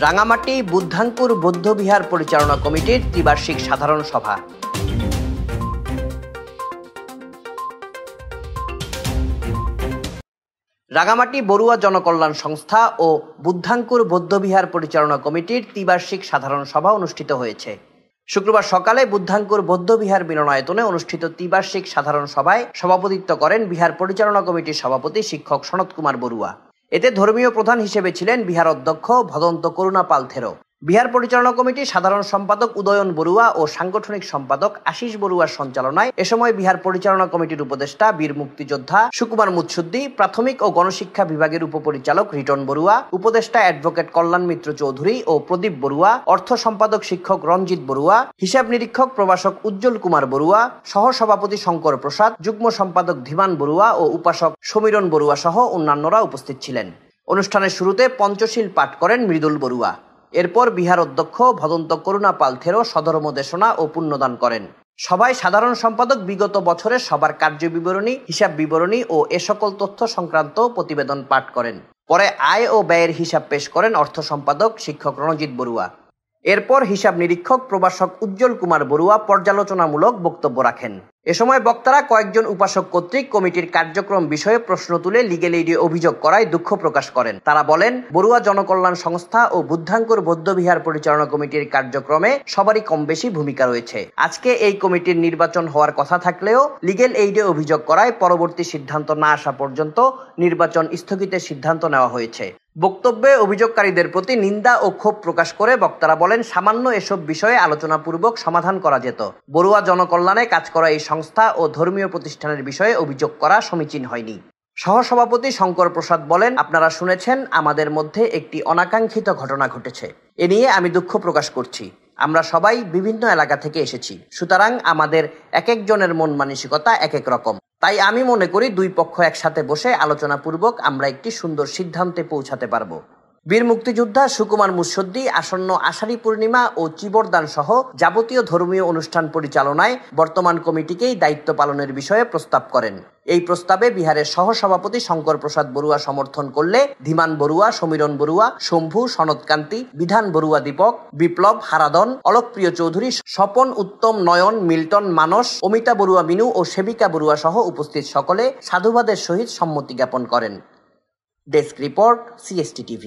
রাঙামাটি বুদ্ধাঙ্কুর বৌদ্ধবিহার পরিচালনা কমিটির ত্রিবার্ষিক সাধারণ সভা। রাঙামাটি বড়ুয়া জনকল্যাণ সংস্থা ও বুদ্ধাঙ্কুর বৌদ্ধবিহার পরিচালনা কমিটির ত্রিবার্ষিক সাধারণ সভা অনুষ্ঠিত হয়েছে। শুক্রবার সকালে বুদ্ধাঙ্কুর বৌদ্ধবিহার মিলনায়তনে অনুষ্ঠিত ত্রিবার্ষিক সাধারণ সভায় সভাপতিত্ব করেন বিহার পরিচালনা কমিটির সভাপতি শিক্ষক সনত কুমার বড়ুয়া। এতে ধর্মীয় প্রধান হিসেবে ছিলেন বিহার অধ্যক্ষ ভদন্ত করুণা পাল থেরো, বিহার পরিচালনা কমিটির সাধারণ সম্পাদক উদয়ন বড়ুয়া ও সাংগঠনিক সম্পাদক আশিস বড়ুয়ার সঞ্চালনায় এ সময় বিহার পরিচালনা কমিটির উপদেষ্টা বীর মুক্তিযোদ্ধা সুকুমার মুৎসুদ্দি, প্রাথমিক ও গণশিক্ষা বিভাগের উপপরিচালক রিটন বড়ুয়া, উপদেষ্টা অ্যাডভোকেট কল্যাণ মিত্র চৌধুরী ও প্রদীপ বড়ুয়া, অর্থ সম্পাদক শিক্ষক রঞ্জিত বড়ুয়া, হিসাব নিরীক্ষক প্রভাষক উজ্জ্বল কুমার বড়ুয়া, সহ সভাপতি শঙ্কর প্রসাদ, যুগ্ম সম্পাদক ধীমান বড়ুয়া ও উপাসক সমীরণ বড়ুয়া সহ অন্যান্যরা উপস্থিত ছিলেন। অনুষ্ঠানের শুরুতে পঞ্চশীল পাঠ করেন মৃদুল বড়ুয়া। এরপর বিহার অধ্যক্ষ ভদন্ত করুণা পাল থেরো সধর্ম দেশনা ও পুণ্যদান করেন। সভায় সাধারণ সম্পাদক বিগত বছরের সবার কার্য বিবরণী, হিসাব বিবরণী ও এ সকল তথ্য সংক্রান্ত প্রতিবেদন পাঠ করেন। পরে আয় ও ব্যয়ের হিসাব পেশ করেন অর্থ সম্পাদক শিক্ষক রণজিৎ বড়ুয়া। এরপর হিসাব নিরীক্ষক প্রভাষক উজ্জ্বল কুমার বড়ুয়া পর্যালোচনামূলক বক্তব্য রাখেন। এ সময় বক্তারা কয়েকজন উপাসক কর্তৃক কমিটির কার্যক্রম বিষয়ে প্রশ্ন তুলে লিগ্যাল এইডে অভিযোগ করায় দুঃখ প্রকাশ করেন। তারা বলেন, বড়ুয়া জনকল্যাণ সংস্থা ও বুদ্ধাঙ্কুর বৌদ্ধবিহার পরিচালনা কমিটির কার্যক্রমে সবারই কম বেশি ভূমিকা রয়েছে। আজকে এই কমিটির নির্বাচন হওয়ার কথা থাকলেও লিগ্যাল এইডে অভিযোগ করায় পরবর্তী সিদ্ধান্ত না আসা পর্যন্ত নির্বাচন স্থগিতের সিদ্ধান্ত নেওয়া হয়েছে। বক্তব্যে অভিযোগকারীদের প্রতি নিন্দা ও ক্ষোভ প্রকাশ করে বক্তারা বলেন, সামান্য এসব বিষয়ে আলোচনাপূর্বক সমাধান করা যেত। বড়ুয়া জনকল্যাণে কাজ করা এই সংস্থা ও ধর্মীয় প্রতিষ্ঠানের বিষয়ে অভিযোগ করা সমীচীন হয়নি। সহসভাপতি শঙ্কর প্রসাদ বলেন, আপনারা শুনেছেন আমাদের মধ্যে একটি অনাকাঙ্ক্ষিত ঘটনা ঘটেছে। এ নিয়ে আমি দুঃখ প্রকাশ করছি। আমরা সবাই বিভিন্ন এলাকা থেকে এসেছি, সুতরাং আমাদের এক একজনের মন মানসিকতা এক এক রকম। তাই আমি মনে করি দুই পক্ষ একসাথে বসে আলোচনাপূর্বক আমরা একটি সুন্দর সিদ্ধান্তে পৌঁছাতে পারবো। বীর মুক্তিযোদ্ধা সুকুমার মুৎসুদ্দি আসন্ন আষাঢ়ী পূর্ণিমা ও চিবরদান সহ যাবতীয় ধর্মীয় অনুষ্ঠান পরিচালনায় বর্তমান কমিটিকেই দায়িত্ব পালনের বিষয়ে প্রস্তাব করেন। এই প্রস্তাবে বিহারের সহসভাপতি শঙ্কর প্রসাদ বড়ুয়া সমর্থন করলে ধীমান বড়ুয়া, সমীরণ বড়ুয়া, শম্ভু, সনৎকান্তি, বিধান বড়ুয়া দীপক, বিপ্লব, হারাদন, অলোকপ্রিয় চৌধুরী, স্বপন, উত্তম, নয়ন, মিল্টন, মানস, অমিতা বড়ুয়া মিনু ও সেবিকা বড়ুয়া সহ উপস্থিত সকলে সাধুবাদের সহিত সম্মতি জ্ঞাপন করেন। Desk report, CST TV।